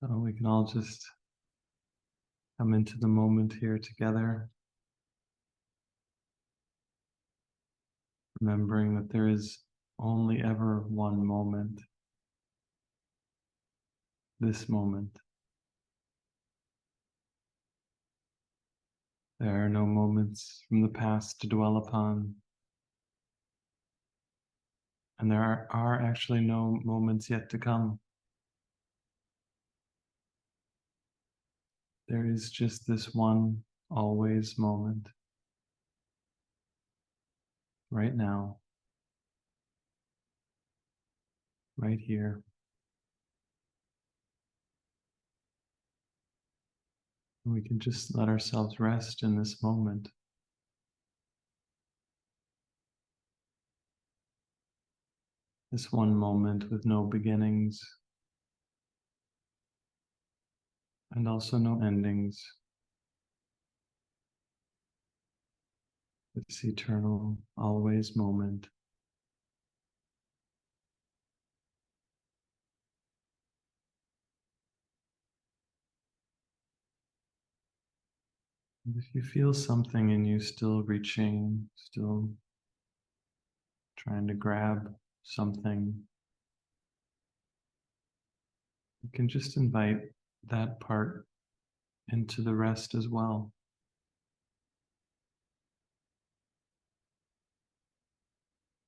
So we can all just come into the moment here together, remembering that there is only ever one moment, this moment. There are no moments from the past to dwell upon, and there are actually no moments yet to come. There is just this one always moment, right now, right here. And we can just let ourselves rest in this moment. This one moment with no beginnings and also no endings. This eternal, always moment. And if you feel something in you still reaching, still trying to grab something, you can just invite that part into the rest as well.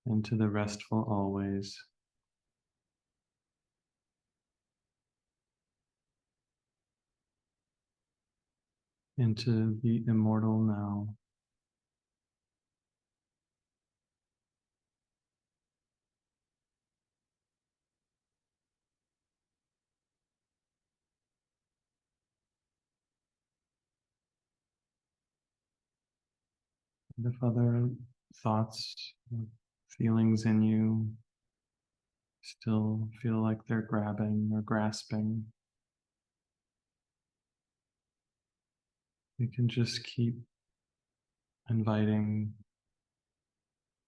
Into the restful always. Into the immortal now. And if other thoughts, feelings in you still feel like they're grabbing or grasping, you can just keep inviting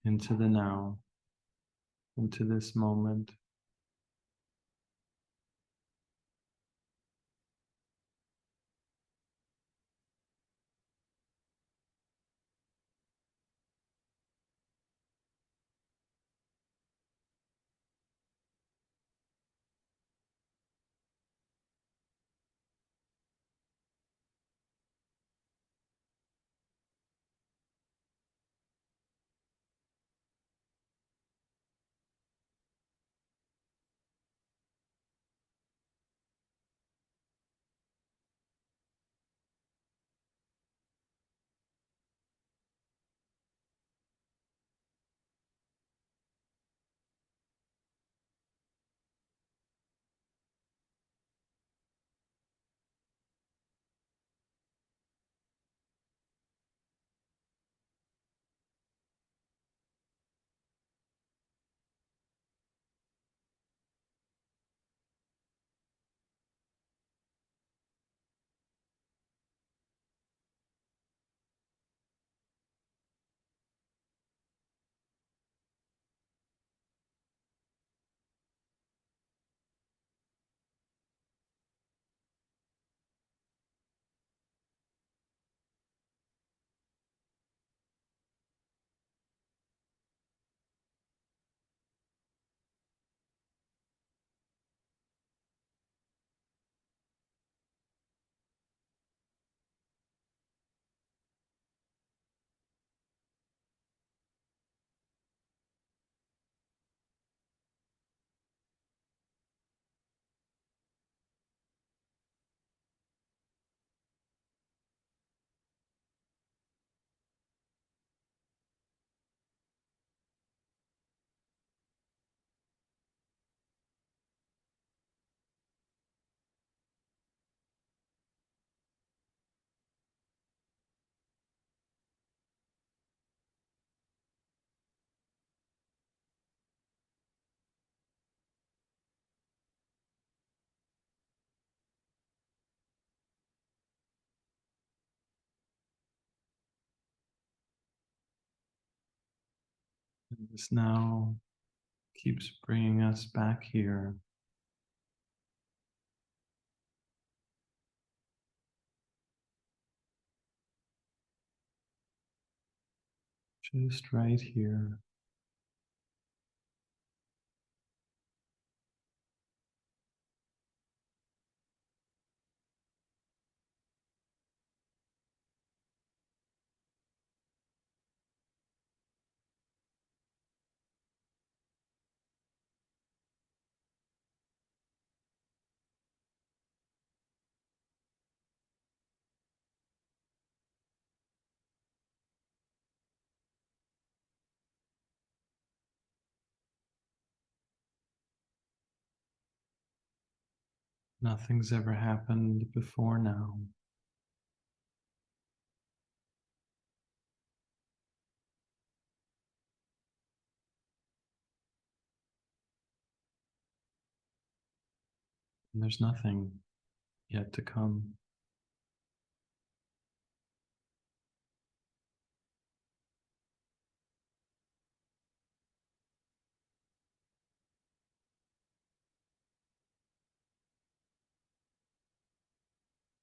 into the now, into this moment. And this now keeps bringing us back here, just right here. Nothing's ever happened before now. And there's nothing yet to come.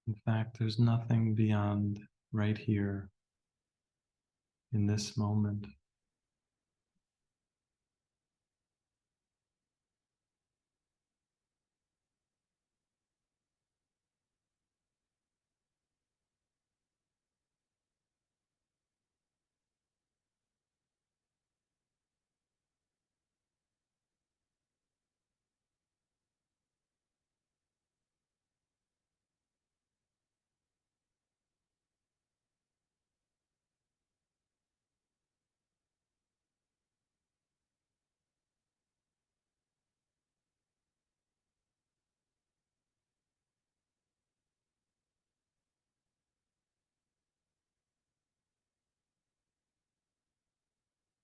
In fact, there's nothing beyond right here in this moment.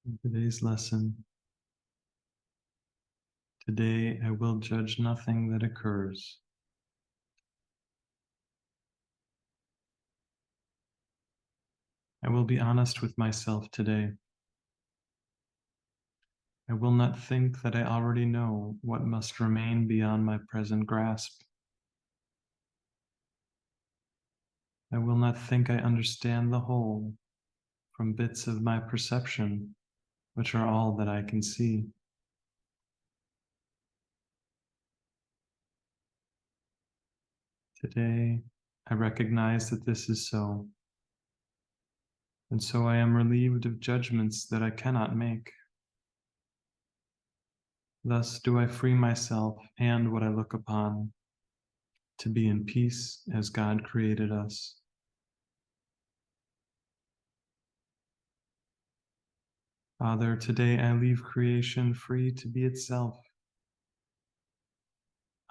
In today's lesson, today I will judge nothing that occurs. I will be honest with myself today. I will not think that I already know what must remain beyond my present grasp. I will not think I understand the whole from bits of my perception, which are all that I can see. Today, I recognize that this is so, and so I am relieved of judgments that I cannot make. Thus do I free myself and what I look upon to be in peace as God created us. Father, today I leave creation free to be itself.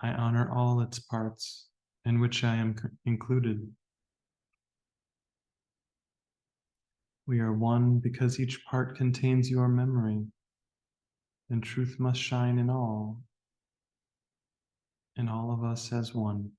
I honor all its parts, in which I am included. We are one because each part contains your memory, and truth must shine in all of us as one.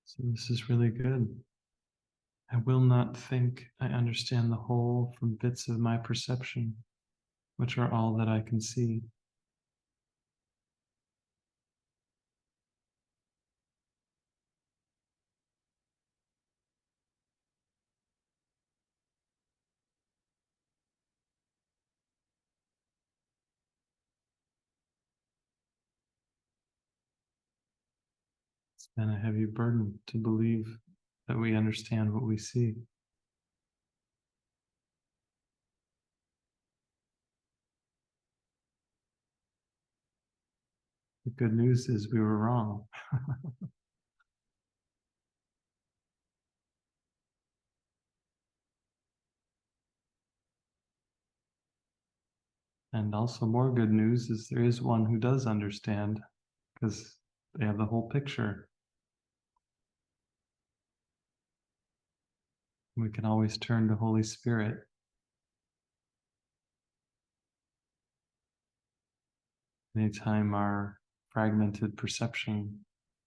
So this is really good. I will not think I understand the whole from bits of my perception, which are all that I can see. It's been a heavy burden to believe that we understand what we see. The good news is we were wrong. And also more good news is there is one who does understand, because they have the whole picture. We can always turn to Holy Spirit. anytime our fragmented perception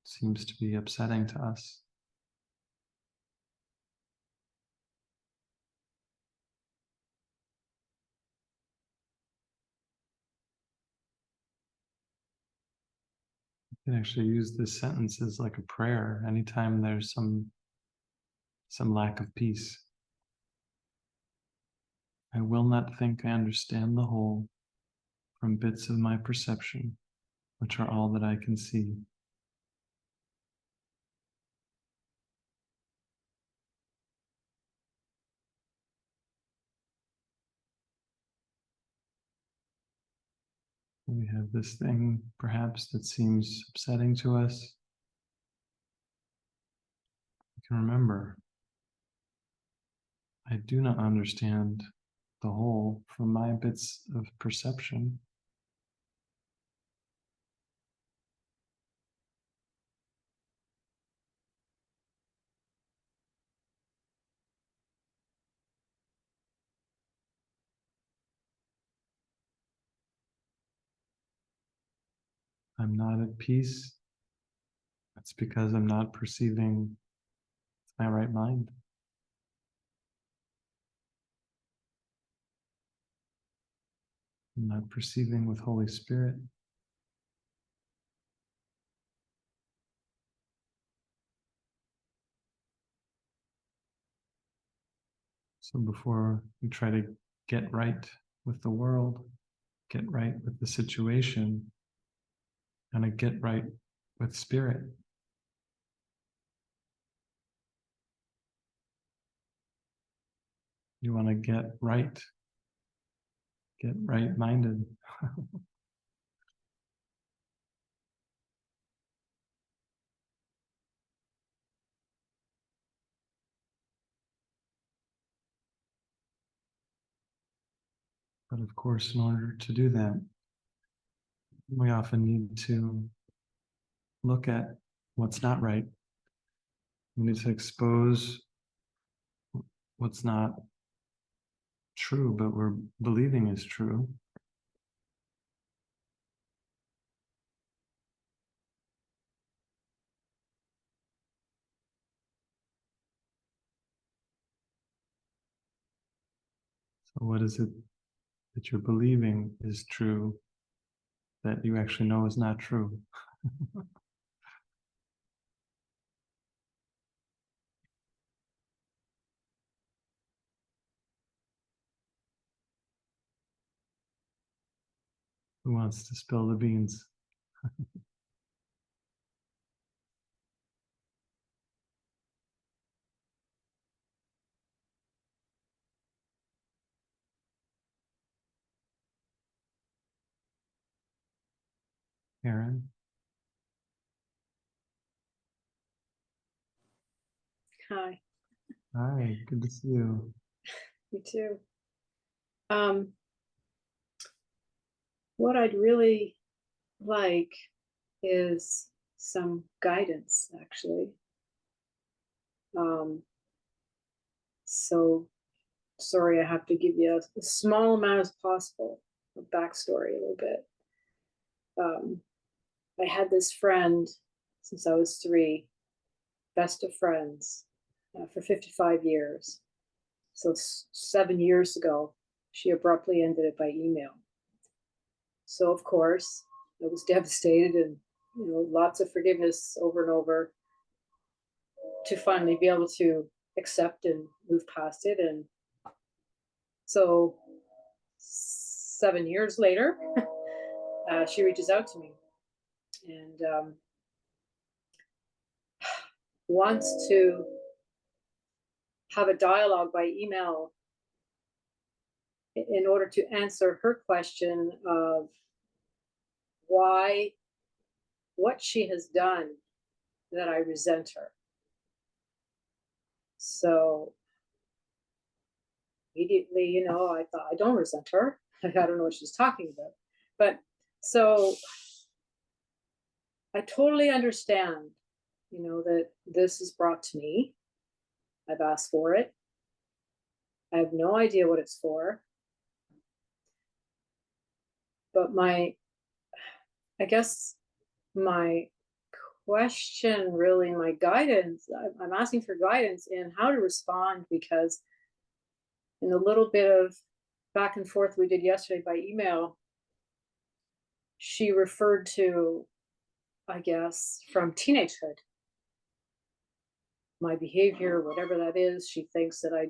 seems to be upsetting to us. You can actually use this sentence as like a prayer anytime there's some lack of peace. I will not think I understand the whole from bits of my perception, which are all that I can see. We have this thing, perhaps, that seems upsetting to us. You can remember, I do not understand the whole from my bits of perception. I'm not at peace. That's because I'm not perceiving my right mind. I'm not perceiving with Holy Spirit. So before we try to get right with the world, get right with the situation, and to get right with Spirit, you want to get right-minded. But of course, in order to do that, we often need to look at what's not right. We need to expose what's not true, but we're believing is true. So what is it that you're believing is true that you actually know is not true? Who wants to spill the beans? Aaron? Hi. Hi, good to see you. Me too. What I'd really like is some guidance, actually. So sorry, I have to give you a small amount as possible of backstory a little bit. I had this friend since I was 3, best of friends, for 55 years. So 7 years ago, she abruptly ended it by email. So of course, I was devastated, and lots of forgiveness over and over to finally be able to accept and move past it. And so 7 years later, she reaches out to me and wants to have a dialogue by email in order to answer her question of what she has done that I resent her. So immediately, I thought, I don't resent her. I don't know what she's talking about. But so I totally understand, that this is brought to me. I've asked for it. I have no idea what it's for. But my I guess my question, really, my guidance, I'm asking for guidance in how to respond, because in the little bit of back and forth we did yesterday by email, she referred to, I guess, from teenagehood, my behavior, whatever that is. She thinks that I,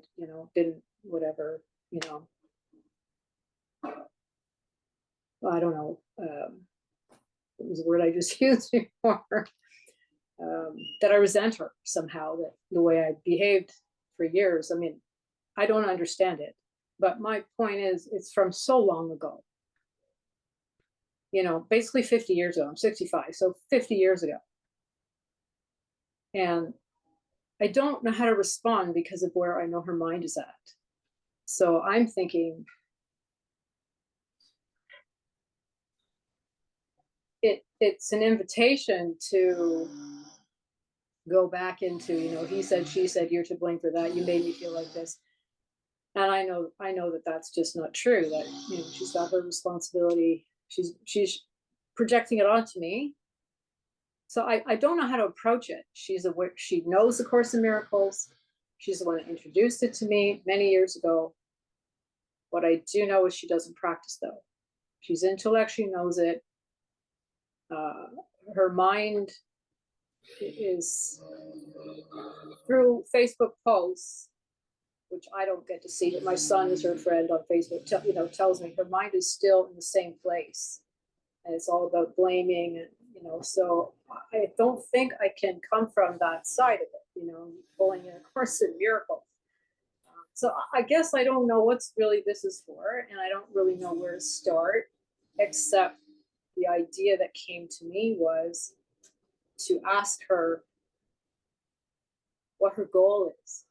didn't, whatever, I don't know. It was a word I just used before. That I resent her somehow, that the way I behaved for years. I mean, I don't understand it, but my point is, it's from so long ago. Basically 50 years ago. I'm 65, so 50 years ago. And I don't know how to respond because of where I know her mind is at. So I'm thinking it's an invitation to go back into, he said, she said, you're to blame for that. You made me feel like this. And I know that that's just not true, that, she's got her responsibility. She's projecting it onto me. So I don't know how to approach it. She knows the Course in Miracles. She's the one that introduced it to me many years ago. What I do know is she doesn't practice, though. She's intellect, she knows it. Her mind is, through Facebook posts, which I don't get to see, but my son is her friend on Facebook, tells me her mind is still in the same place. And it's all about blaming, and so I don't think I can come from that side of it, pulling in A Course in Miracles. So I guess I don't know what's really this is for, and I don't really know where to start, except the idea that came to me was to ask her what her goal is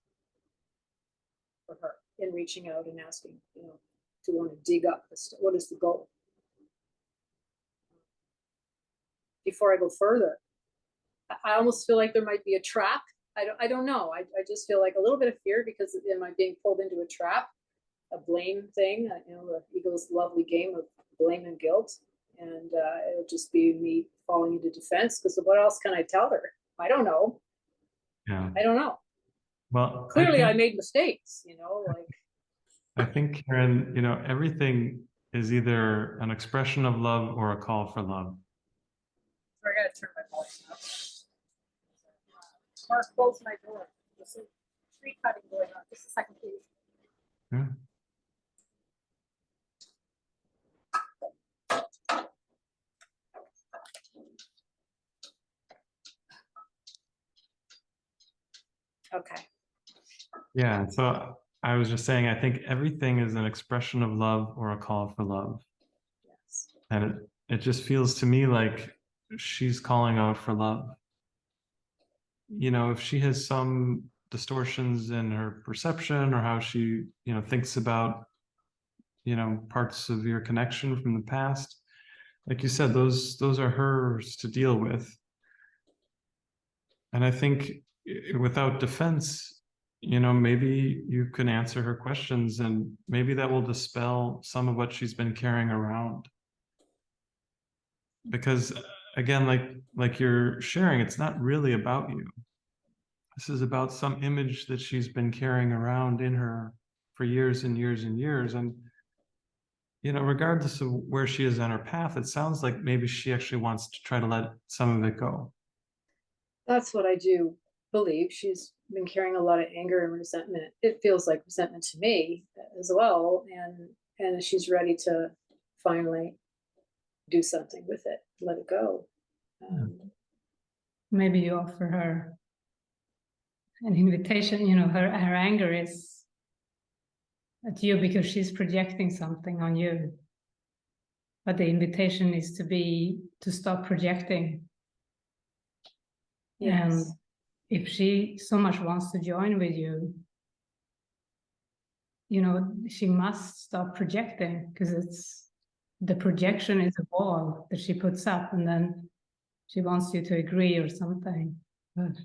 for her in reaching out and asking, to want to dig up what is the goal. Before I go further, I almost feel like there might be a trap. I don't know. I just feel like a little bit of fear, because am I being pulled into a trap, a blame thing? The ego's lovely game of blame and guilt, and it'll just be me falling into defense. Because what else can I tell her? I don't know. Yeah. I don't know. Well, clearly I made mistakes. I think, Karen, everything is either an expression of love or a call for love. I gotta turn my volume up. Mark, close my door. There's some tree cutting going on. Just a second, please. Yeah. Okay. Yeah. So I was just saying, I think everything is an expression of love or a call for love. Yes. And it just feels to me like she's calling out for love. If she has some distortions in her perception, or how she, thinks about, parts of your connection from the past, like you said, those are hers to deal with. And I think without defense, maybe you can answer her questions, and maybe that will dispel some of what she's been carrying around. Because again, like you're sharing, it's not really about you. This is about some image that she's been carrying around in her for years and years and years. And, regardless of where she is on her path, it sounds like maybe she actually wants to try to let some of it go. That's what I do believe. She's been carrying a lot of anger and resentment. It feels like resentment to me as well. And she's ready to finally do something with it, let it go. Maybe you offer her an invitation. Her anger is at you because she's projecting something on you. But the invitation is to stop projecting. Yes. And if she so much wants to join with you, she must stop projecting, because the projection is a wall that she puts up, and then she wants you to agree or something. But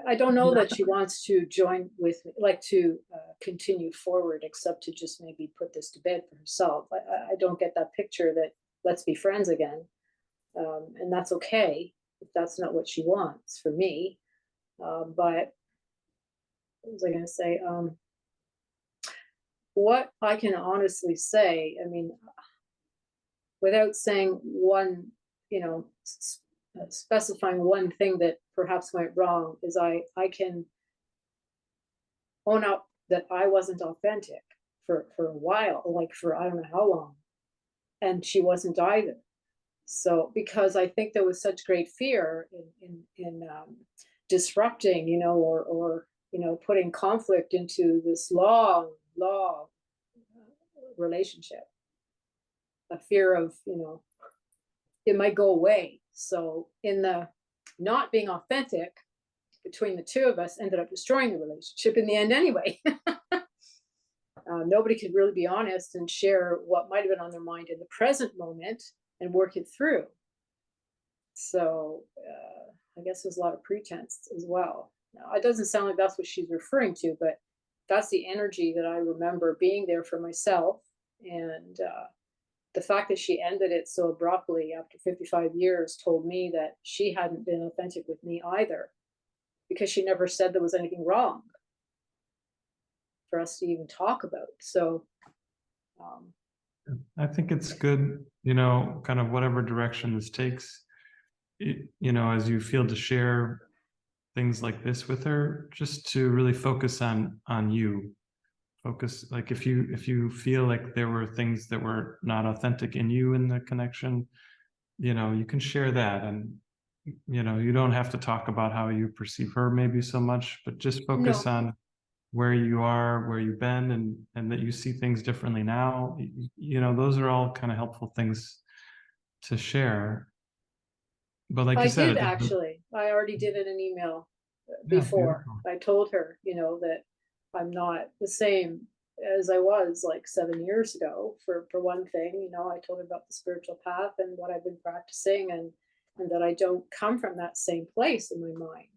I don't know that she wants to join with me, like to continue forward, except to just maybe put this to bed for herself. I don't get that picture that let's be friends again. And that's okay if that's not what she wants for me. But what was I going to say? What I can honestly say, I mean, without saying one, specifying one thing that perhaps went wrong, is I can own up that I wasn't authentic for a while, like for I don't know how long, and she wasn't either. So because I think there was such great fear in disrupting, or putting conflict into this long relationship, a fear of it might go away. So in the not being authentic between the two of us ended up destroying the relationship in the end anyway. Nobody could really be honest and share what might have been on their mind in the present moment and work it through. So I guess there's a lot of pretense as well. Now, it doesn't sound like that's what she's referring to, but that's the energy that I remember being there for myself. And the fact that she ended it so abruptly after 55 years told me that she hadn't been authentic with me either, because she never said there was anything wrong for us to even talk about. So I think it's good, kind of whatever direction this takes, as you feel to share things like this with her, just to really focus on you. Focus, like if you feel like there were things that were not authentic in you in the connection, you can share that. And you don't have to talk about how you perceive her maybe so much, but just focus on where you are, where you've been, and that you see things differently now. Those are all kind of helpful things to share. But like you said, I already did in an email before. Yeah, I told her, that I'm not the same as I was like 7 years ago. For one thing, I told her about the spiritual path and what I've been practicing, and that I don't come from that same place in my mind.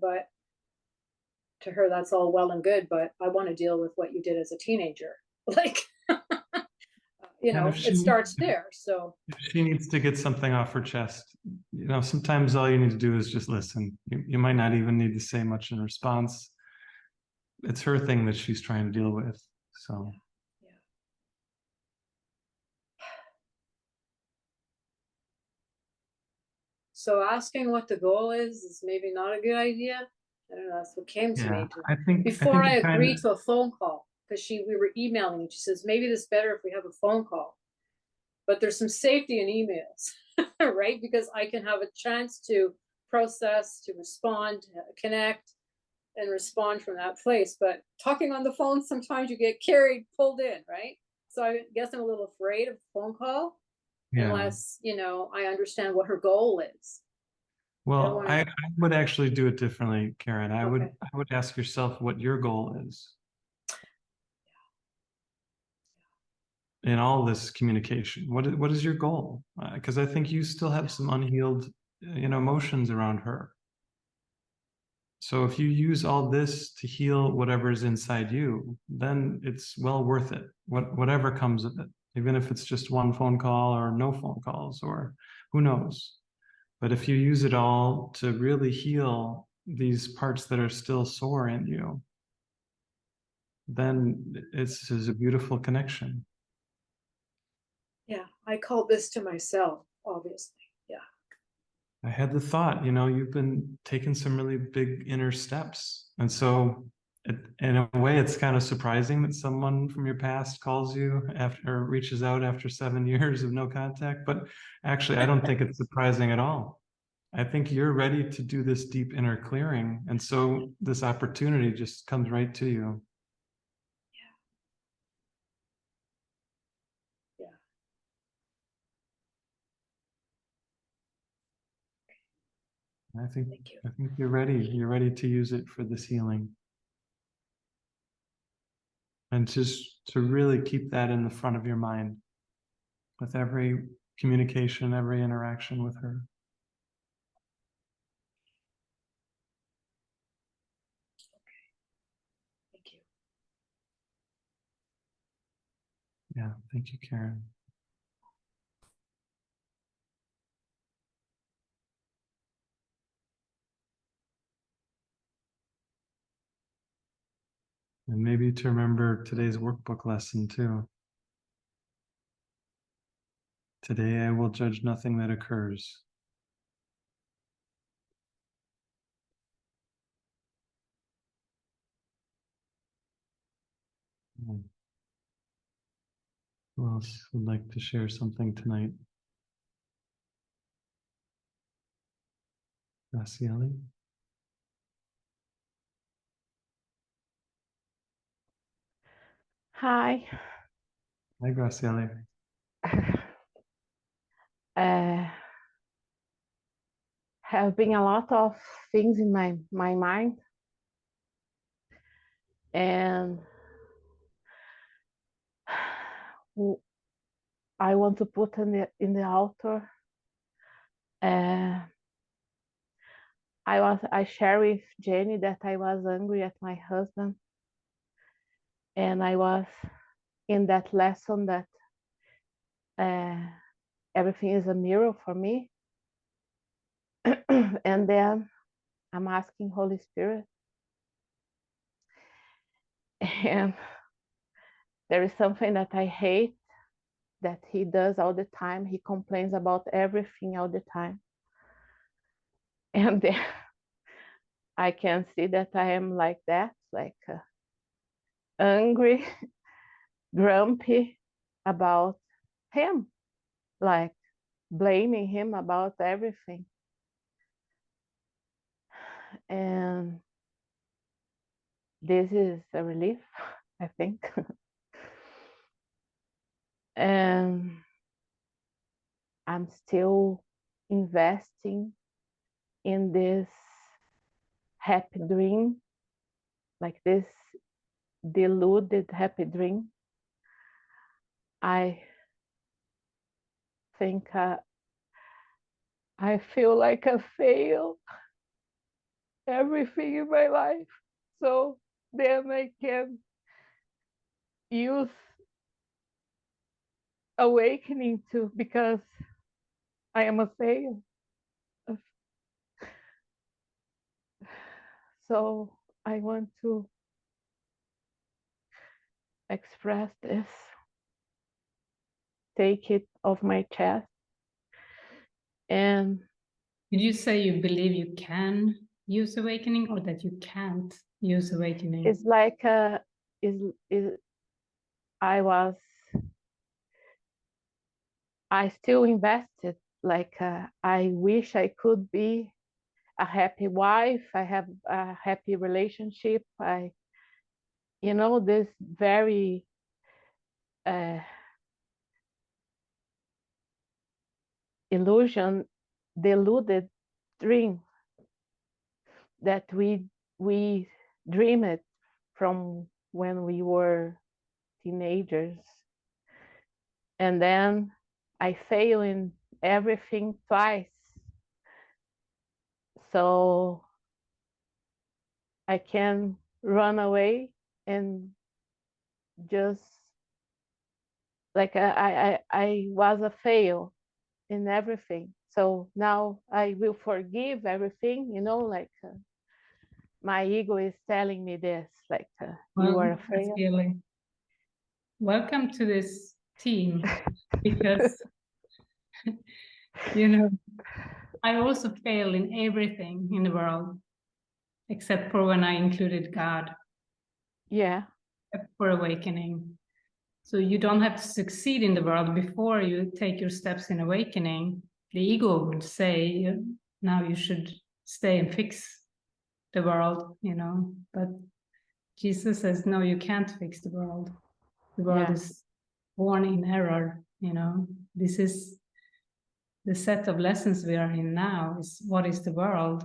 But to her, that's all well and good, but I want to deal with what you did as a teenager. Like, it starts there. So if she needs to get something off her chest, sometimes all you need to do is just listen. You might not even need to say much in response. It's her thing that she's trying to deal with. So yeah. So asking what the goal is maybe not a good idea. I don't know. That's what came to me. I think Before I agreed to a phone call, because we were emailing, and she says, maybe this is better if we have a phone call. But there's some safety in emails, right? Because I can have a chance to process, to respond, to connect, and respond from that place. But talking on the phone, sometimes you get pulled in, right? So I guess I'm a little afraid of a phone call, unless, I understand what her goal is. Well, I would actually do it differently, Karen. I would ask yourself what your goal is in all this communication. What is your goal? Because I think you still have some unhealed, emotions around her. So if you use all this to heal whatever's inside you, then it's well worth it. Whatever comes of it, even if it's just one phone call or no phone calls, or who knows. But if you use it all to really heal these parts that are still sore in you, then it's a beautiful connection. Yeah, I call this to myself, obviously. Yeah. I had the thought, you've been taking some really big inner steps. And so in a way, it's kind of surprising that someone from your past calls you after, or reaches out after 7 years of no contact. But actually, I don't think it's surprising at all. I think you're ready to do this deep inner clearing. And so this opportunity just comes right to you. Yeah. I think Thank you. I think you're ready. You're ready to use it for this healing. And just to really keep that in the front of your mind with every communication, every interaction with her. Thank you. Yeah, thank you, Karen. And maybe to remember today's workbook lesson too. Today I will judge nothing that occurs. Who else would like to share something tonight? Graciela? Hi. Hi, Graciela. Have been a lot of things in my mind, and I want to put in the altar. I share with Jenny that I was angry at my husband, and I was in that lesson that everything is a mirror for me. And then I'm asking Holy Spirit, and there is something that I hate that he does all the time. He complains about everything all the time. And then I can see that I am like that, like angry, grumpy about him, like blaming him about everything. And this is a relief, I think. And I'm still investing in this happy dream, like this deluded happy dream. I think I feel like I fail everything in my life. So then I can use awakening too, because I am a fail. So I want to express this, take it off my chest. And Did you say you believe you can use awakening, or that you can't use awakening? it's like I still invested, like I wish I could be a happy wife. I have a happy relationship. This very deluded dream that we dream it from when we were teenagers. And then I fail in everything twice. So I can run away and just like I was a fail in everything. So now I will forgive everything, like my ego is telling me this, like you are a fail. Really. Welcome to this team, because I also fail in everything in the world, except for when I included God. Yeah. For awakening. So you don't have to succeed in the world before you take your steps in awakening. The ego would say, now you should stay and fix the world, but Jesus says, no, you can't fix the world. The world is born in error, This is the set of lessons we are in now. Is what is the world?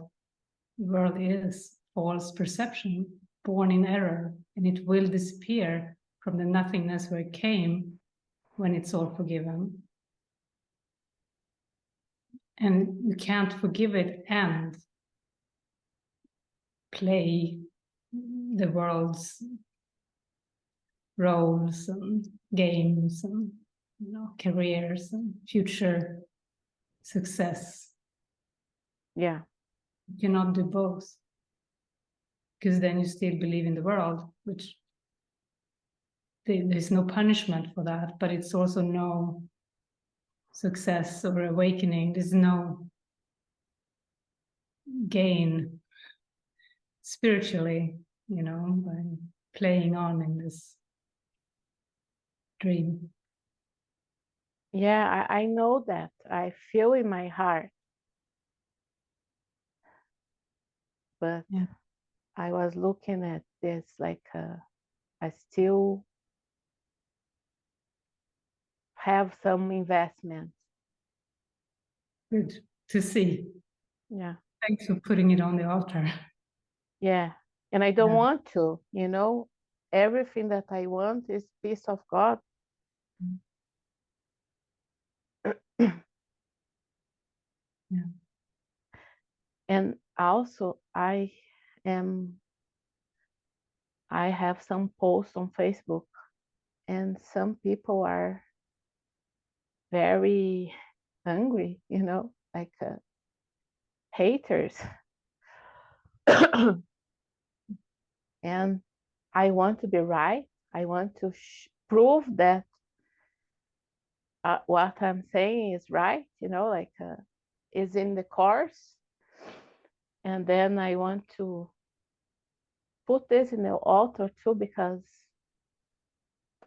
The world is false perception, born in error, and it will disappear from the nothingness where it came when it's all forgiven. And you can't forgive it and play the world's roles and games and careers and future success. Yeah. You cannot do both, because then you still believe in the world, which there's no punishment for that, but it's also no success or awakening. There's no gain spiritually, by playing on in this dream. Yeah, I know that. I feel in my heart. But Yeah. I was looking at this like I still have some investments. Good to see. Yeah. Thanks for putting it on the altar. Yeah. And I don't Yeah. want to, everything that I want is peace of God. Yeah. And also I have some posts on Facebook, and some people are very angry, like haters. And I want to be right. I want to prove that what I'm saying is right, is in the course. And then I want to put this in the altar too, because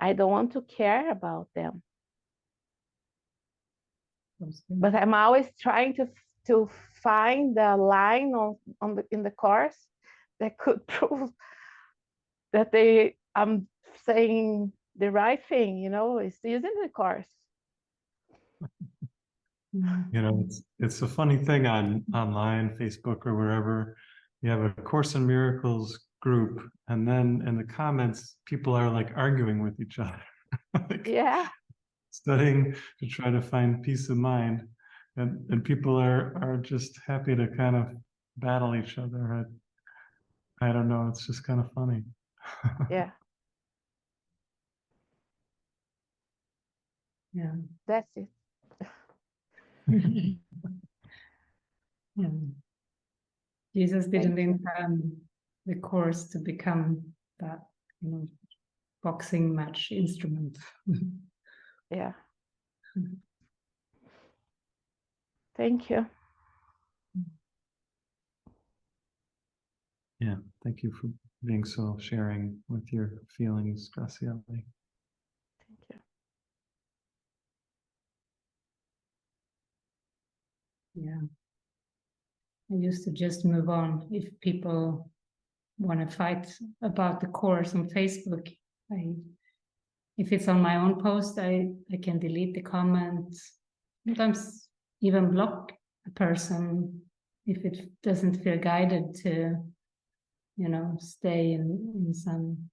I don't want to care about them. But I'm always trying to find the line in the course that could prove that I'm saying the right thing, it's using the course. It's a funny thing online, Facebook or wherever. You have a Course in Miracles group, and then in the comments, people are like arguing with each other. Yeah. Studying to try to find peace of mind, and people are just happy to kind of battle each other. I don't know, it's just kind of funny. Yeah. Yeah. That's it. Yeah. Jesus didn't intend the course to become that, boxing match instrument. Yeah. Thank you. Yeah, thank you for being so sharing with your feelings, Graciela. Thank you. Yeah. I used to just move on. If people want to fight about the course on Facebook, if it's on my own post, I can delete the comments. Sometimes even block a person if it doesn't feel guided to, stay in some,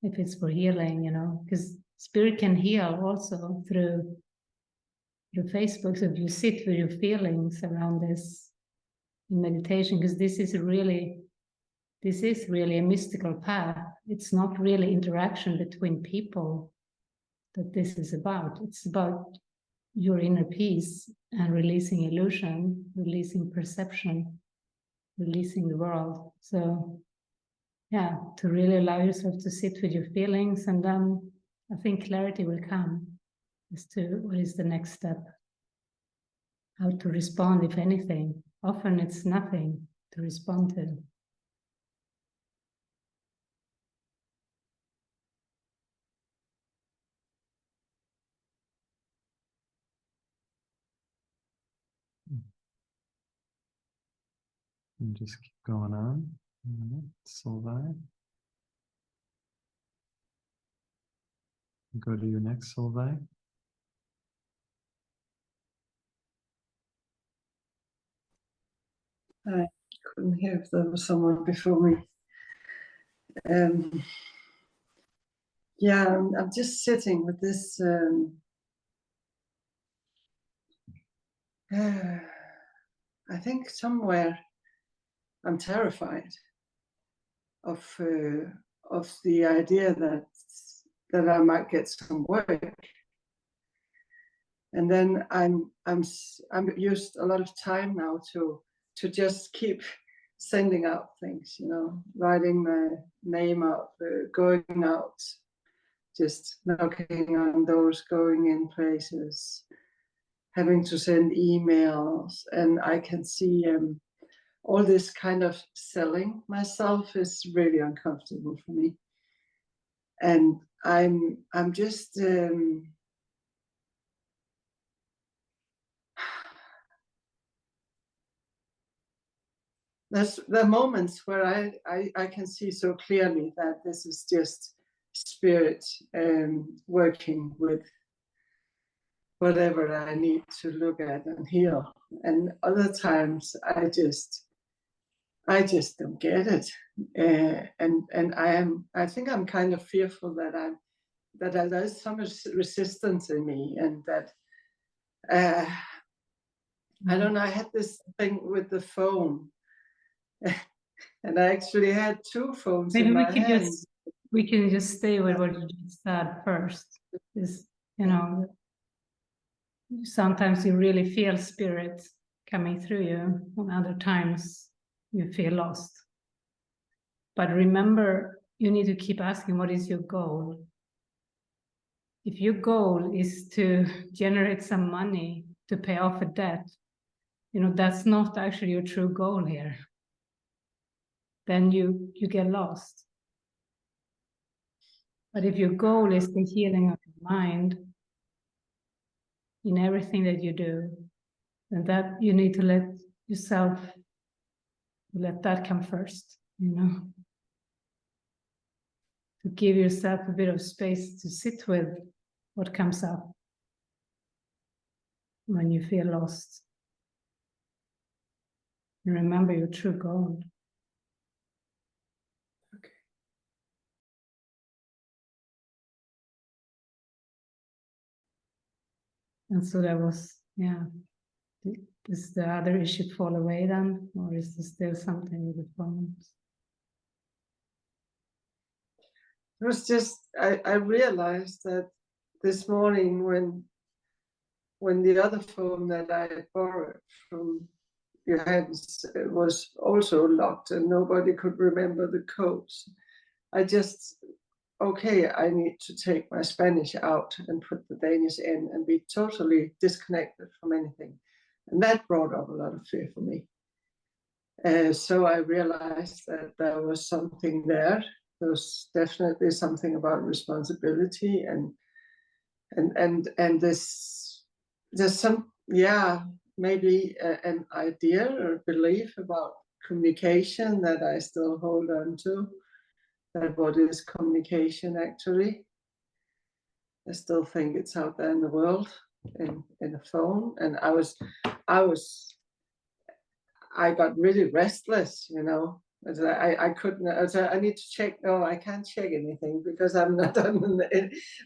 if it's for healing, because spirit can heal also through Facebook. So if you sit with your feelings around this in meditation, because this is really a mystical path. It's not really interaction between people that this is about. It's about your inner peace and releasing illusion, releasing perception, releasing the world. So yeah, to really allow yourself to sit with your feelings, and then I think clarity will come as to what is the next step, how to respond, if anything. Often it's nothing to respond to. And just keep going on. Solvay. Go to your next Solvay. I couldn't hear if there was someone before me. Yeah, I'm just sitting with this. I think somewhere I'm terrified of the idea that I might get some work, and then I'm used a lot of time now to just keep sending out things, writing my name out, going out, just knocking on doors, going in places, having to send emails, and I can see all this kind of selling myself is really uncomfortable for me. And I'm just there are moments where I can see so clearly that this is just spirit working with whatever I need to look at and heal. And other times I just don't get it. And I think I'm kind of fearful that there's so much resistance in me, and that I don't know, I had this thing with the phone. And I actually had two phones Maybe in my hands. we can just stay with what you just said first. Is, you know, sometimes you really feel spirit coming through you, and other times you feel lost. But remember, you need to keep asking, what is your goal? If your goal is to generate some money to pay off a debt, you know, that's not actually your true goal here. Then you get lost. But if your goal is the healing of your mind in everything that you do, then that you need to let that come first, you know. To give yourself a bit of space to sit with what comes up when you feel lost. And remember your true goal. Okay. And so that was, yeah. Does the other issue fall away then? Or is there still something with the phones? It was just, I realized that this morning when the other phone that I borrowed from your hands was also locked and nobody could remember the codes, I just, okay, I need to take my Spanish out and put the Danish in and be totally disconnected from anything. And that brought up a lot of fear for me. So I realized that there was something there. There was definitely something about responsibility and this, there's some, yeah, maybe an idea or belief about communication that I still hold on to. That what is communication actually? I still think it's out there in the world, in a phone. And I got really restless, you know. I couldn't. I need to check. No, I can't check anything because I'm not on.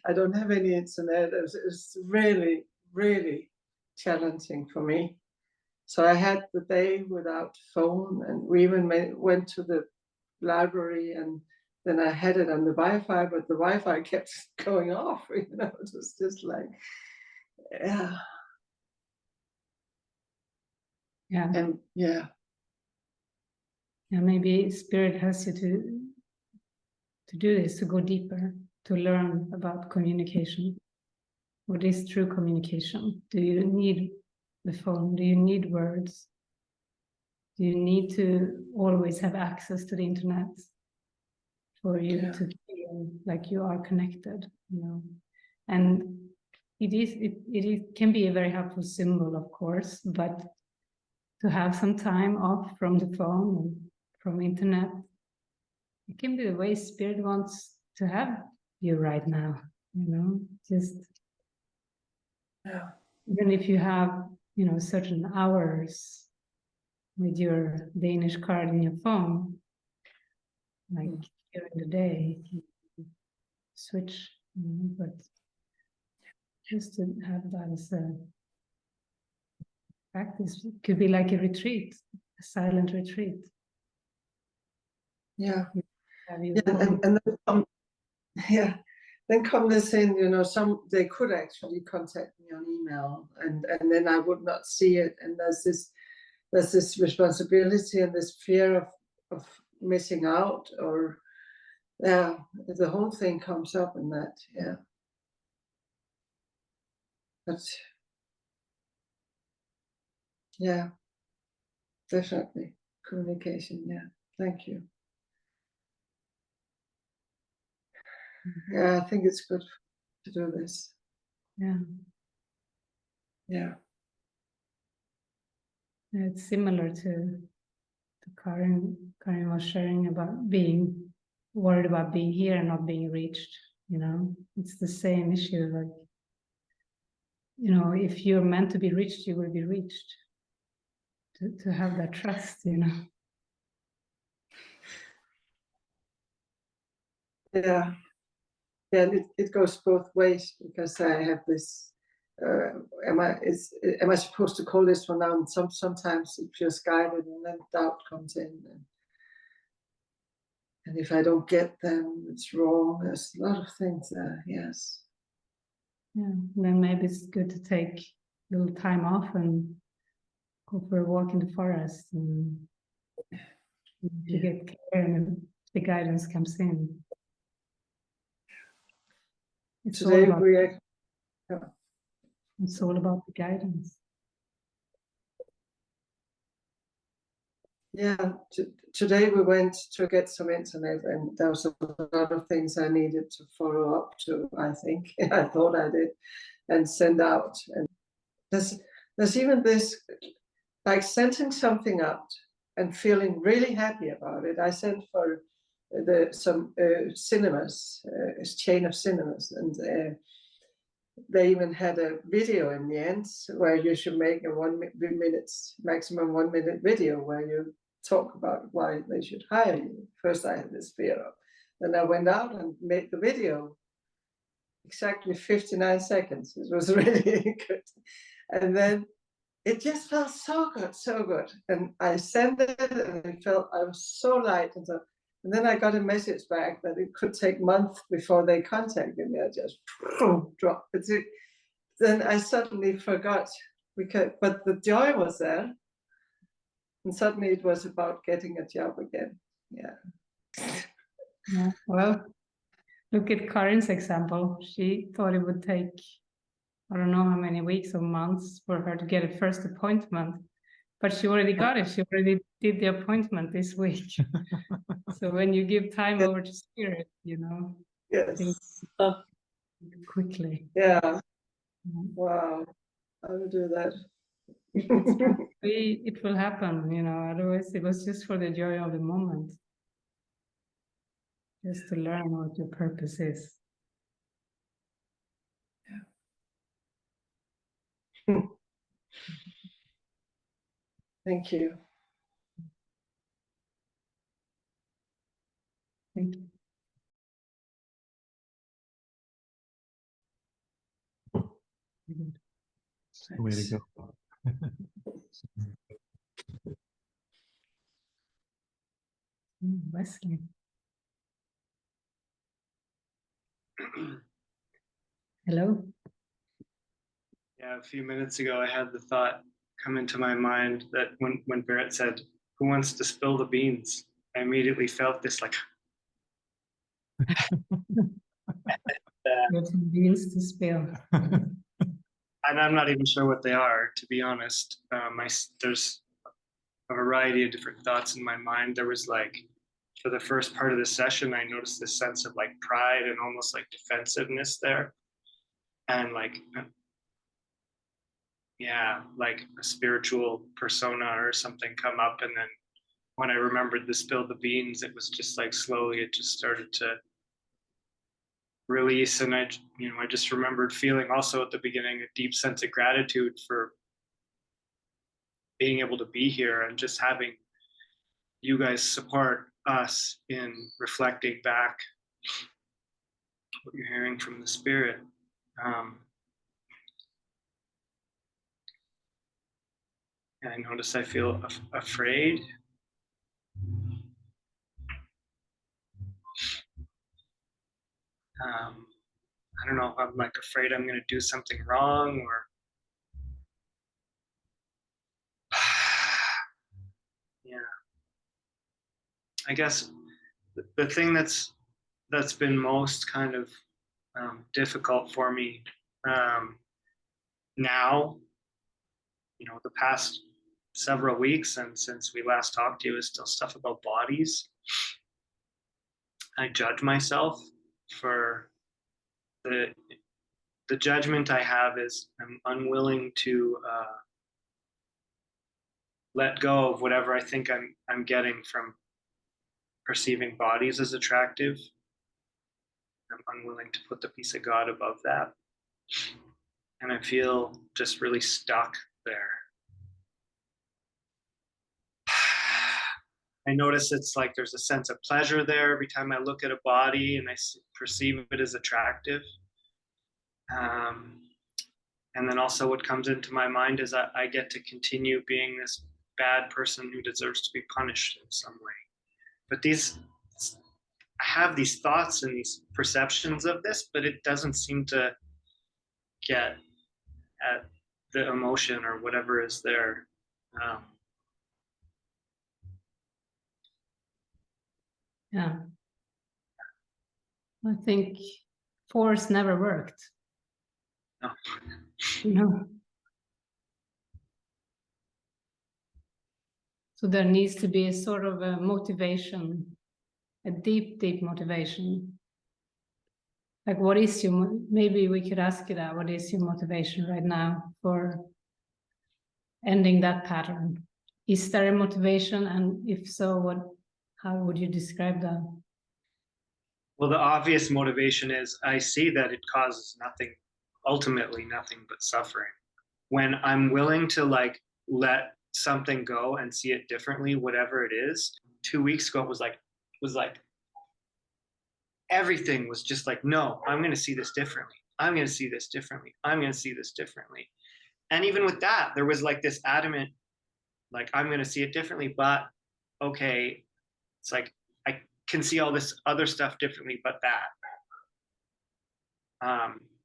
I don't have any internet. It's really, really challenging for me. So I had the day without phone, and we even went to the library, and then I had it on the Wi-Fi, but the Wi-Fi kept going off. You know, it was just like, yeah, Yeah. and yeah. Yeah, maybe spirit has you to do this, to go deeper, to learn about communication. What is true communication? Do you need the phone? Do you need words? Do you need to always have access to the internet for you to feel like you are connected? You know, and it can be a very helpful symbol, of course, but to have some time off from the phone and from internet, it can be the way spirit wants to have you right now, you know, just even if you have, you know, certain hours with your Danish card in your phone, like during the day, switch, you know, but just to have that as a practice, it could be like a retreat, a silent retreat. Yeah. Yeah, and then come this in, you know, they could actually contact me on email, and then I would not see it, and there's this responsibility and this fear of missing out, or yeah, the whole thing comes up in that, yeah. But yeah, definitely communication. Yeah, thank you. Yeah, I think it's good to do this. Yeah. Yeah. It's similar to Karin. Karin was sharing about being worried about being here and not being reached. You know, it's the same issue. Like, you know, if you're meant to be reached, you will be reached. To have that trust, you know. Yeah. Yeah, and it goes both ways, because I have this. Am I supposed to call this one now? And sometimes it feels guided, and then doubt comes in. And if I don't get them, it's wrong. There's a lot of things there. Yes. Yeah. Then maybe it's good to take a little time off and go for a walk in the forest and to get clear, and the guidance comes in. It's Today all about, we it's all about the guidance. today we went to get some internet, and there was a lot of things I needed to follow up to. I think I thought I did, and send out. And there's even this, like sending something out and feeling really happy about it. I sent for some cinemas, a chain of cinemas, and they even had a video in the end where you should make a 1 minute, maximum 1 minute video where you talk about why they should hire you. First, I had this fear of. Then I went out and made the video, exactly 59 seconds. It was really good. And then it just felt so good, so good. And I sent it, and I felt I was so light. And then I got a message back that it could take months before they contacted me. I just dropped it. Then I suddenly forgot, but the joy was there. And suddenly it was about getting a job again. Yeah. Yeah. Well, look at Karin's example. She thought it would take, I don't know how many weeks or months for her to get a first appointment, but she already got it. She already did the appointment this week. So when you give time over to spirit, you know, things Yes. quickly. Yeah. Wow. I will do that. It will happen, you know, otherwise it was just for the joy of the moment. Just to learn what your purpose is. Thank you. Thank you. Way to go. Wesley. Hello. Yeah, a few minutes ago, I had the thought come into my mind that when Barret said, "Who wants to spill the beans?" I immediately felt this like. There's some beans to spill. And I'm not even sure what they are, to be honest. There's a variety of different thoughts in my mind. There was like, for the first part of the session, I noticed this sense of like pride and almost like defensiveness there. And like, yeah, like a spiritual persona or something come up. And then when I remembered the spill the beans, it was just like slowly, it just started to release. And I just remembered feeling also at the beginning a deep sense of gratitude for being able to be here and just having you guys support us in reflecting back what you're hearing from the spirit. And I notice I feel afraid. I don't know if I'm like afraid I'm going to do something wrong or yeah. I guess the thing that's that's been most kind of difficult for me now. The past several weeks and since we last talked to you is still stuff about bodies. I judge myself for the judgment I have is I'm unwilling to let go of whatever I think I'm getting from perceiving bodies as attractive. I'm unwilling to put the peace of God above that. And I feel just really stuck there. I notice it's like there's a sense of pleasure there every time I look at a body and I perceive it as attractive. And then also what comes into my mind is I get to continue being this bad person who deserves to be punished in some way. But I have these thoughts and these perceptions of this, but it doesn't seem to get at the emotion or whatever is there. Yeah. I think force never worked. No. No. So there needs to be a sort of a motivation, a deep, deep motivation. Like, what is your, maybe we could ask you that, what is your motivation right now for ending that pattern? Is there a motivation? And if so, how would you describe that? Well, the obvious motivation is I see that it causes nothing, ultimately nothing but suffering. When I'm willing to let something go and see it differently, whatever it is. 2 weeks ago it was like everything was just like, no, I'm going to see this differently. I'm going to see this differently. I'm going to see this differently. And even with that, there was like this adamant, like, I'm going to see it differently, but okay, it's like, I can see all this other stuff differently, but that.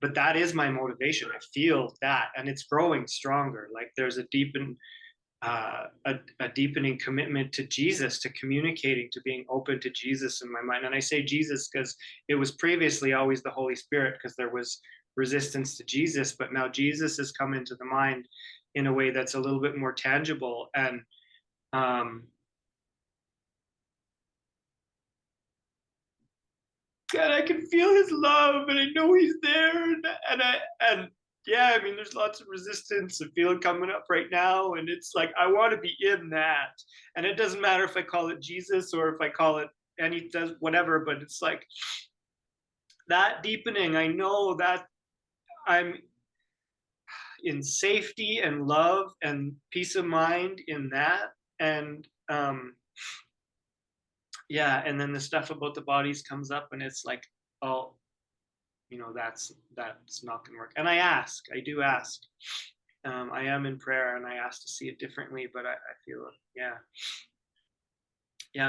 But that is my motivation. I feel that, and it's growing stronger. Like there's a deepening commitment to Jesus, to communicating, to being open to Jesus in my mind. And I say Jesus because it was previously always the Holy Spirit, because there was resistance to Jesus, but now Jesus has come into the mind in a way that's a little bit more tangible. And God, I can feel his love, and I know he's there, and yeah, I mean, there's lots of resistance and feeling coming up right now, and it's like I want to be in that, and it doesn't matter if I call it Jesus or if I call it whatever, but it's like that deepening. I know that I'm in safety and love and peace of mind in that, and yeah, and then the stuff about the bodies comes up, and it's like, oh, that's not gonna work. And I do ask. I am in prayer, and I ask to see it differently, but I feel, yeah,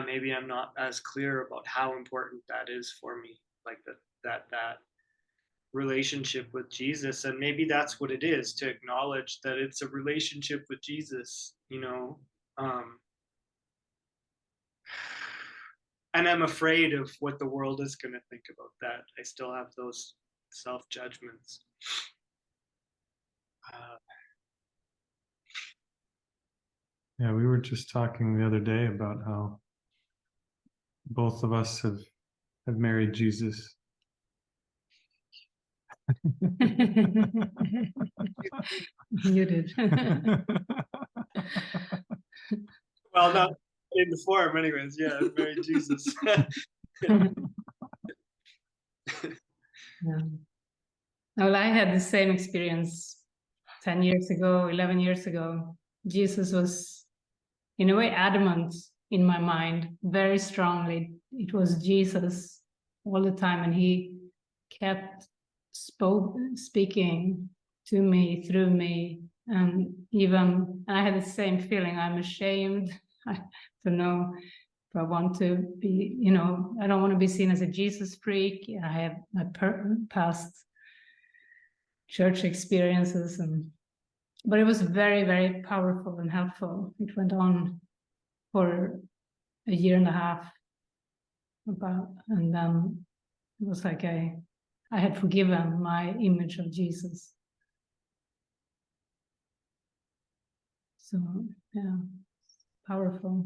maybe I'm not as clear about how important that is for me, like that relationship with Jesus. And maybe that's what it is, to acknowledge that it's a relationship with Jesus, and I'm afraid of what the world is going to think about that. I still have those self-judgments. Yeah, we were just talking the other day about how both of us have married Jesus. You did. Well, not in the form, anyways. Yeah, I married Jesus. Yeah. Well, I had the same experience 10 years ago, 11 years ago. Jesus was, in a way, adamant in my mind, very strongly. It was Jesus all the time, and he kept speaking to me, through me, and I had the same feeling. I'm ashamed to know if I want to be, I don't want to be seen as a Jesus freak. I have my past church experiences, but it was very, very powerful and helpful. It went on for a year and a half and then It was like I had forgiven my image of Jesus. So yeah, powerful.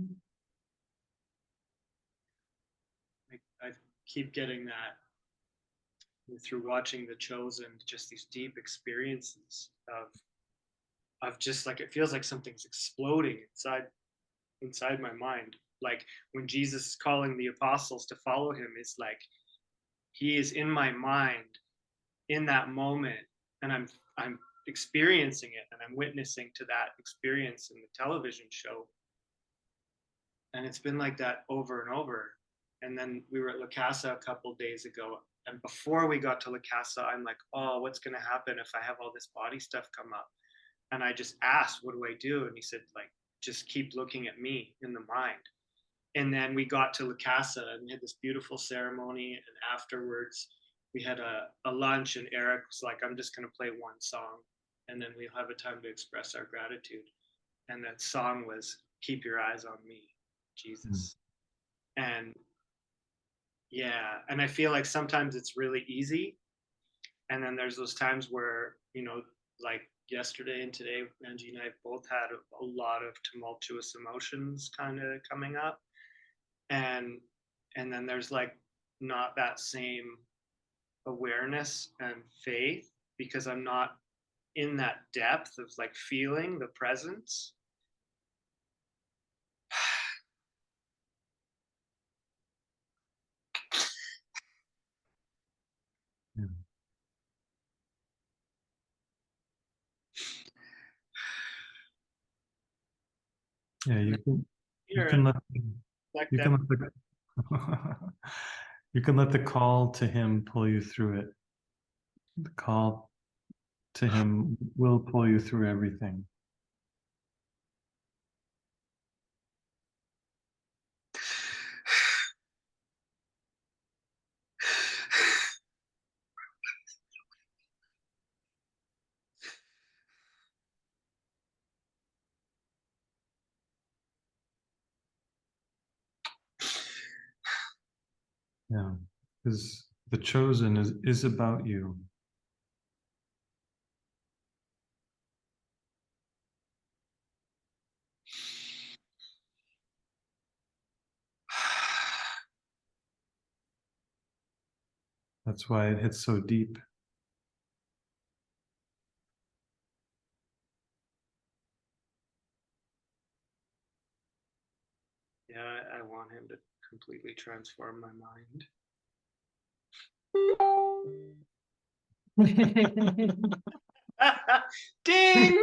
I keep getting that through watching The Chosen, just these deep experiences of just like, it feels like something's exploding inside my mind. Like when Jesus is calling the apostles to follow him, it's like he is in my mind in that moment, and I'm experiencing it, and I'm witnessing to that experience in the television show. And it's been like that over and over. And then we were at La Casa a couple days ago, and before we got to La Casa, I'm like, oh, what's going to happen if I have all this body stuff come up? And I just asked, what do I do? And he said, like, just keep looking at me in the mind. And then we got to La Casa and we had this beautiful ceremony. And afterwards, we had a lunch, and Eric was like, I'm just going to play one song, and then we'll have a time to express our gratitude. And that song was Keep Your Eyes on Me, Jesus. And yeah, and I feel like sometimes it's really easy. And then there's those times where, like yesterday and today, Angie and I both had a lot of tumultuous emotions kind of coming up. And then there's like not that same awareness and faith, because I'm not in that depth of like feeling the presence. Yeah. Yeah, you can let you can let the you can let the call to him pull you through it. The call to him will pull you through everything. Yeah, because the chosen is about you. That's why it hits so deep. Yeah, I want him to completely transform my mind. Ding!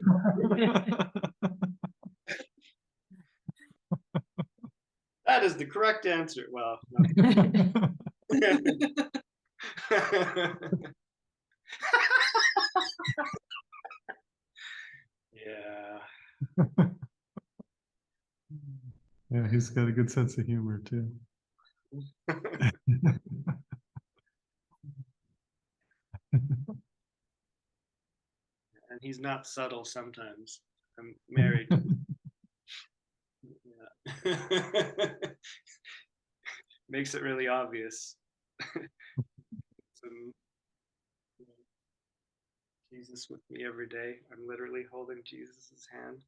That is the correct answer. Well, no. Yeah. Yeah, he's got a good sense of humor too. And he's not subtle sometimes. I'm married. Yeah. Makes it really obvious. Jesus with me every day. I'm literally holding Jesus's hand.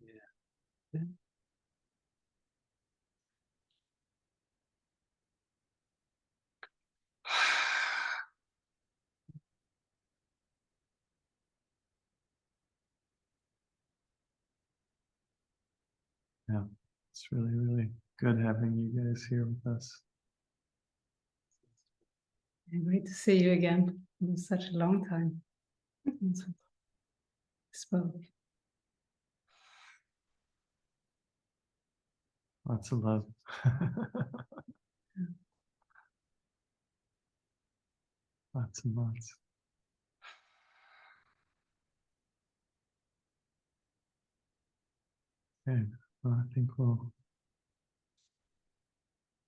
Yeah. Yeah, it's really, really good having you guys here with us. Great to see you again. It was such a long time. Spoke. Lots of love. Lots and lots. Okay, well, I think we'll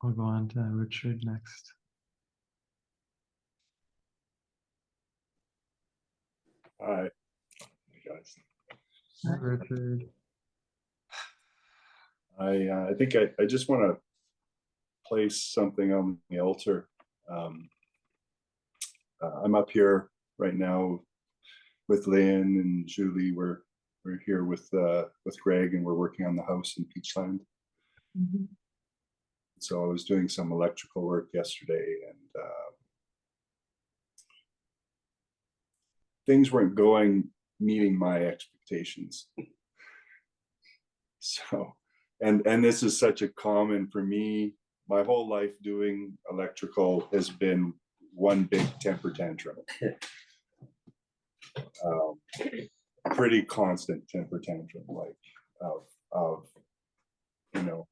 go on to Richard next. Hi, guys. Hi, Richard. I think I just want to place something on the altar. I'm up here right now with Lynn and Julie. We're here with Greg, and we're working on the house in Peachland. Mm-hmm. So I was doing some electrical work yesterday, and things weren't meeting my expectations. So, and this is such a common for me. My whole life doing electrical has been one big temper tantrum. Pretty constant temper tantrum, like of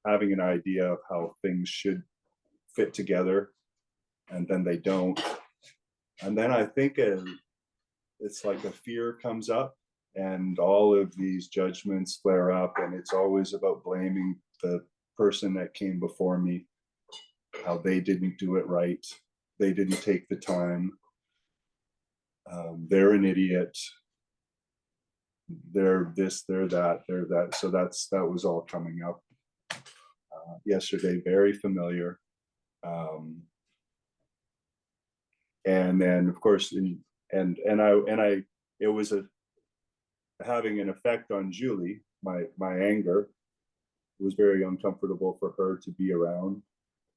having an idea of how things should fit together, and then they don't. And then I think it's like a fear comes up, and all of these judgments flare up, and it's always about blaming the person that came before me, how they didn't do it right, they didn't take the time, they're an idiot, they're this, they're that, they're that. So that was all coming up yesterday, very familiar. And then of course, it was having an effect on Julie. My anger was very uncomfortable for her to be around,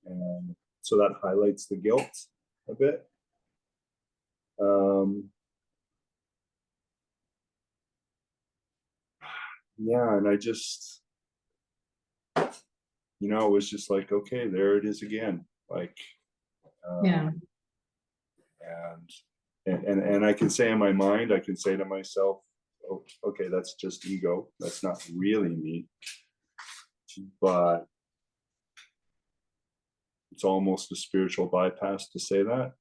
and so that highlights the guilt a bit. Yeah, and I just, it was just like, okay, there it is again. Like, Yeah. And I can say in my mind, I can say to myself, oh, okay, that's just ego. That's not really me. But it's almost a spiritual bypass to say that.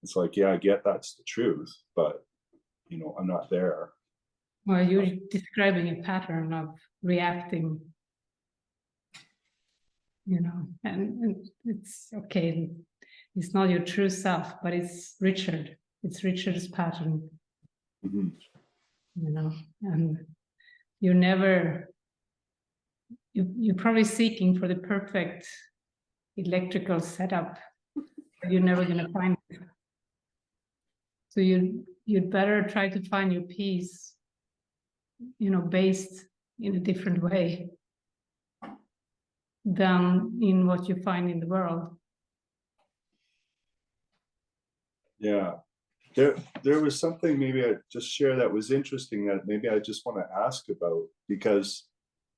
It's like, yeah, I get that's the truth, but I'm not there. Well, you're describing a pattern of reacting, and it's okay. It's not your true self, but it's Richard. It's Richard's pattern, Mm-hmm. And you're probably seeking for the perfect electrical setup, but you're never going to find it. So you'd better try to find your peace, based in a different way than in what you find in the world. Yeah, there was something maybe I just share that was interesting that maybe I just want to ask about, because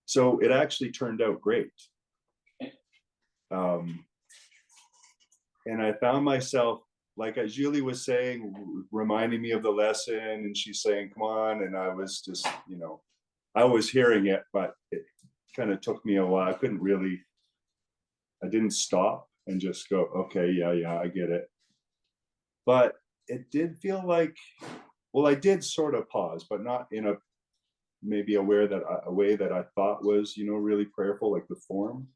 so it actually turned out great. And I found myself, like as Julie was saying, reminding me of the lesson, and she's saying, come on. And I was just, I was hearing it, but it kind of took me a while. I didn't stop and just go, okay, yeah, I get it. But it did feel like, well, I did sort of pause, but not in a way that I thought was, really prayerful, like the form.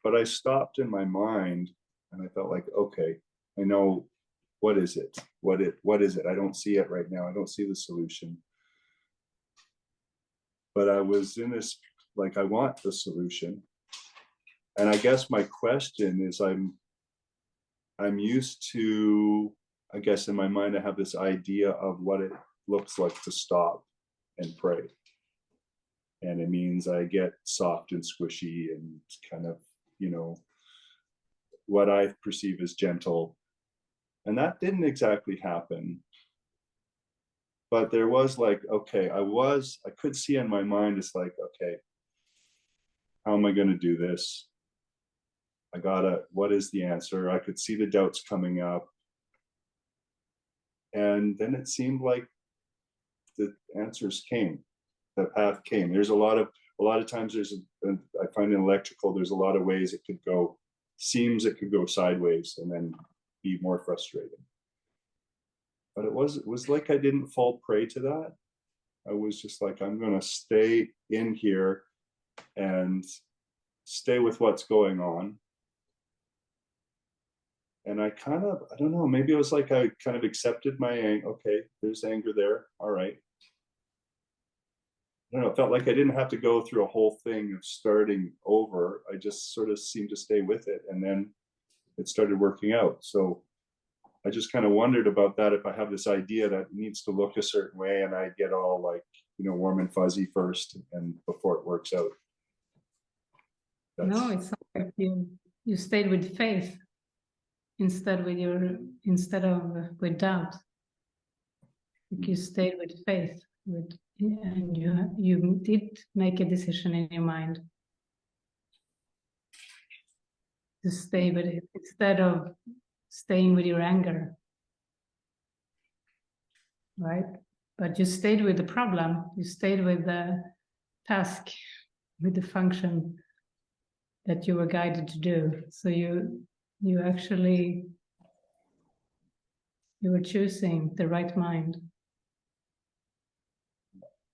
But I stopped in my mind, and I felt like, okay, I know, what is it? What is it? I don't see it right now. I don't see the solution. But I was in this, like, I want the solution. And I guess my question is, I'm used to, I guess in my mind, I have this idea of what it looks like to stop and pray. And it means I get soft and squishy and kind of, what I perceive as gentle. And that didn't exactly happen. But there was like, okay, I could see in my mind, it's like, okay, how am I going to do this? What is the answer? I could see the doubts coming up. And then it seemed like the answers came, the path came. There's a lot of times I find in electrical, there's a lot of ways it could go, it could go sideways and then be more frustrating. But it was like I didn't fall prey to that. I was just like, I'm going to stay in here and stay with what's going on. And I don't know, maybe it was like I kind of accepted my anger. Okay, there's anger there. All right. I don't know, it felt like I didn't have to go through a whole thing of starting over. I just sort of seemed to stay with it, and then it started working out. So I just kind of wondered about that. If I have this idea that it needs to look a certain way, and I get all like, warm and fuzzy first, and before it works out. No, it's like you stayed with faith instead of with doubt. Like you stayed with faith, and you did make a decision in your mind to stay with it instead of staying with your anger, right? But you stayed with the problem. You stayed with the task, with the function that you were guided to do. So you were choosing the right mind.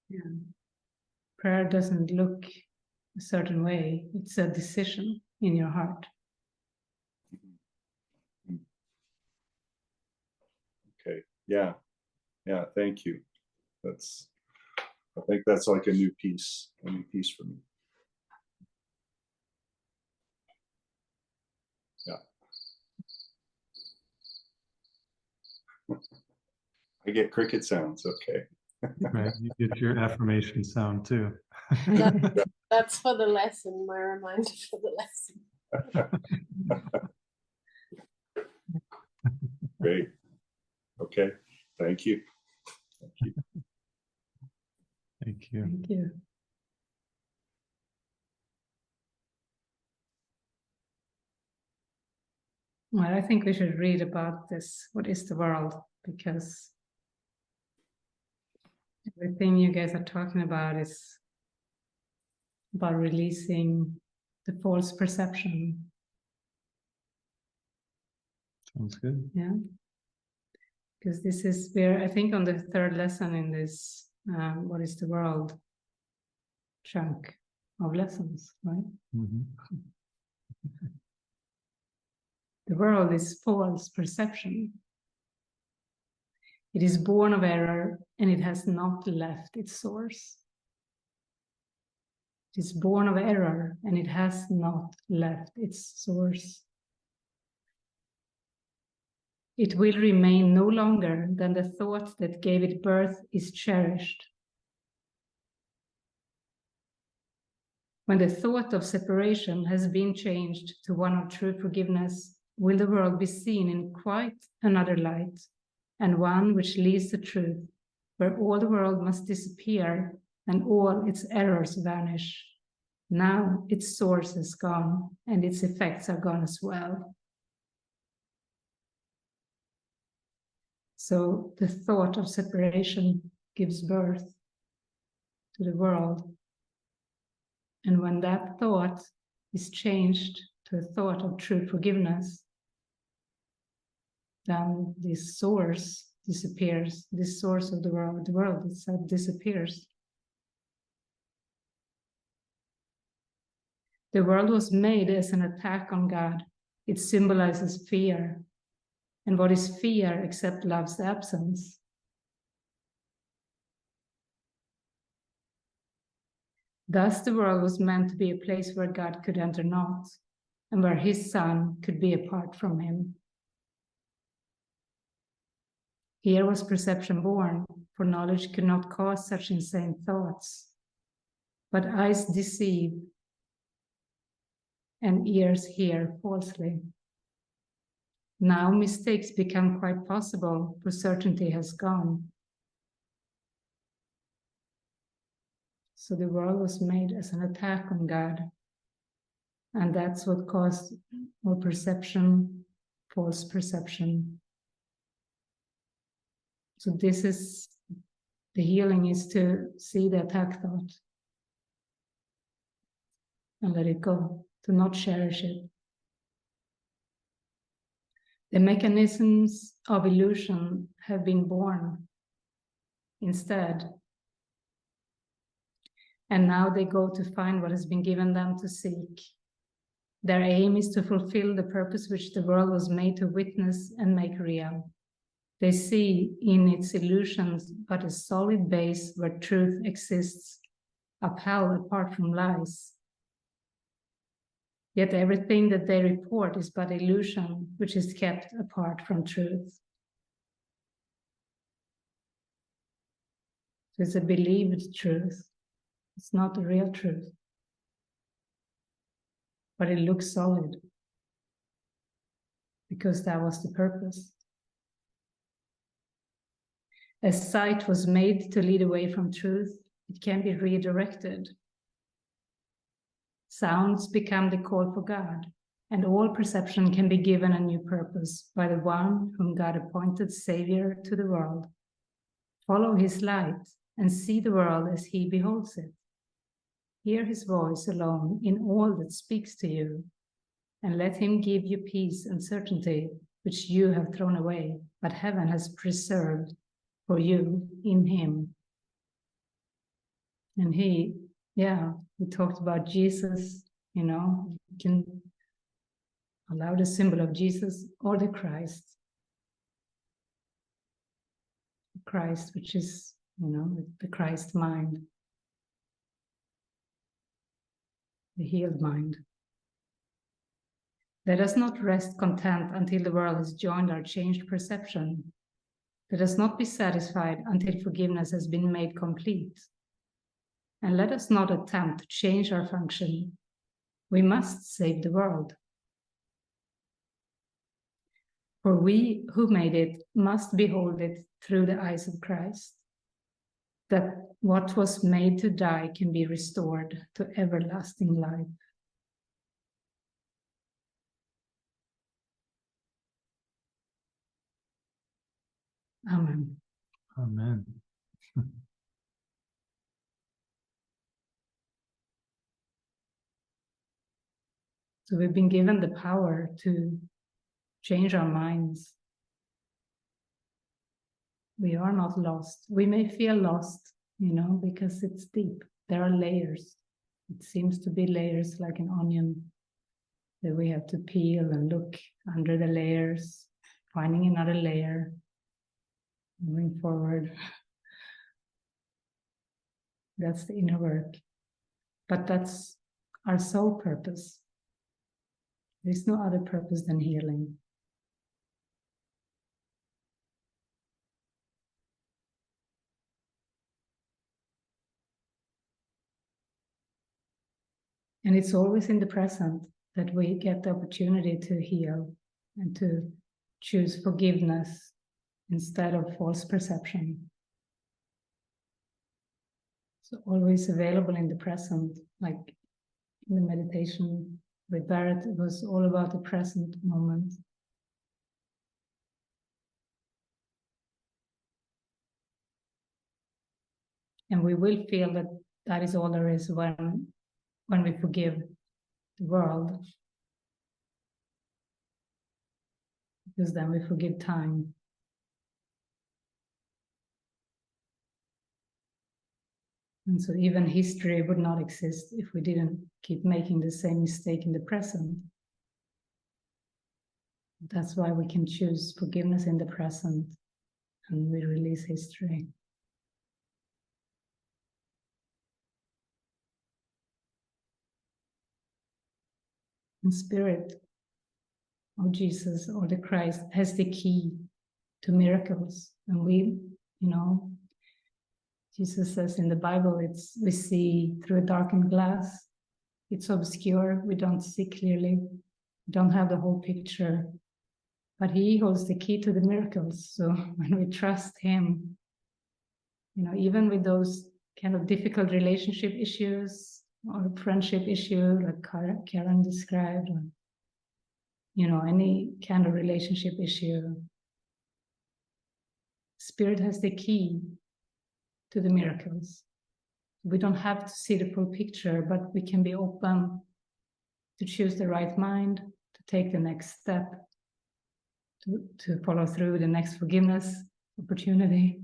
Yeah. Prayer doesn't look a certain way. It's a decision in your heart. Okay. Yeah. Thank you. I think that's like a new piece for me. Yeah. I get cricket sounds. Okay. Right, you get your affirmation sound too. That's for the lesson, my reminder for the lesson. Great. Okay. Thank you. Thank you. Thank you. Thank you. Well, I think we should read about this. What is the world? Because everything you guys are talking about is about releasing the false perception. Sounds good. Yeah. Because this is where I think on the third lesson in this what is the world chunk of lessons, right? Mhm. The world is false perception. It is born of error and it has not left its source. It is born of error and it has not left its source. It will remain no longer than the thought that gave it birth is cherished. When the thought of separation has been changed to one of true forgiveness, will the world be seen in quite another light, and one which leads to truth, where all the world must disappear and all its errors vanish. Now its source is gone, and its effects are gone as well. So the thought of separation gives birth to the world. And when that thought is changed to a thought of true forgiveness, then this source disappears, this source of the world itself disappears. The world was made as an attack on God. It symbolizes fear. And what is fear except love's absence? Thus the world was meant to be a place where God could enter not, and where his Son could be apart from him. Here was perception born, for knowledge could not cause such insane thoughts. But eyes deceive, and ears hear falsely. Now mistakes become quite possible, for certainty has gone. So the world was made as an attack on God. And that's what caused more perception, false perception. So this is, the healing is to see the attack thought and let it go, to not cherish it. The mechanisms of illusion have been born instead. And now they go to find what has been given them to seek. Their aim is to fulfill the purpose which the world was made to witness and make real. They see in its illusions but a solid base where truth exists upheld apart from lies. Yet everything that they report is but illusion, which is kept apart from truth. So it's a believed truth. It's not the real truth. But it looks solid, because that was the purpose. As sight was made to lead away from truth, it can be redirected. Sounds become the call for God, and all perception can be given a new purpose by the one whom God appointed Savior to the world. Follow his light and see the world as he beholds it. Hear his voice alone in all that speaks to you, and let him give you peace and certainty, which you have thrown away, but heaven has preserved for you in him. And we talked about Jesus, you can allow the symbol of Jesus or the Christ. Christ, which is, the Christ mind, the healed mind. Let us not rest content until the world has joined our changed perception. Let us not be satisfied until forgiveness has been made complete. And let us not attempt to change our function. We must save the world. For we who made it must behold it through the eyes of Christ, that what was made to die can be restored to everlasting life. Amen. Amen. So we've been given the power to change our minds. We are not lost. We may feel lost, because it's deep. There are layers. It seems to be layers like an onion that we have to peel and look under the layers, finding another layer, moving forward. That's the inner work. But that's our sole purpose. There's no other purpose than healing. And it's always in the present that we get the opportunity to heal and to choose forgiveness instead of false perception. So always available in the present, like in the meditation with Barret, it was all about the present moment. And we will feel that that is all there is when we forgive the world, because then we forgive time. And so even history would not exist if we didn't keep making the same mistake in the present. That's why we can choose forgiveness in the present, and we release history. And Spirit of Jesus or the Christ has the key to miracles. And we, Jesus says in the Bible, we see through a darkened glass. It's obscure. We don't see clearly. We don't have the whole picture. But he holds the key to the miracles. So when we trust him, even with those kind of difficult relationship issues or friendship issue, like Karen described, or, any kind of relationship issue, Spirit has the key to the miracles. We don't have to see the full picture, but we can be open to choose the right mind, to take the next step, to follow through the next forgiveness opportunity.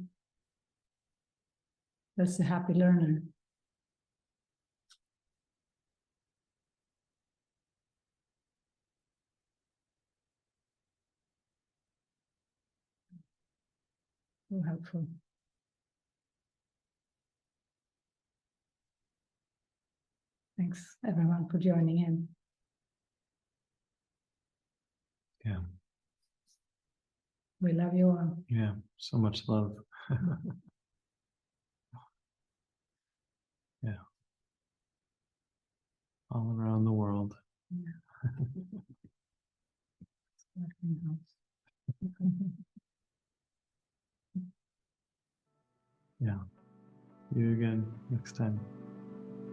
That's the happy learner. So helpful. Thanks everyone for joining in. Yeah. We love you all. Yeah. So much love. Yeah. All around the world. Yeah. See you again next time.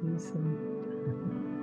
See you soon.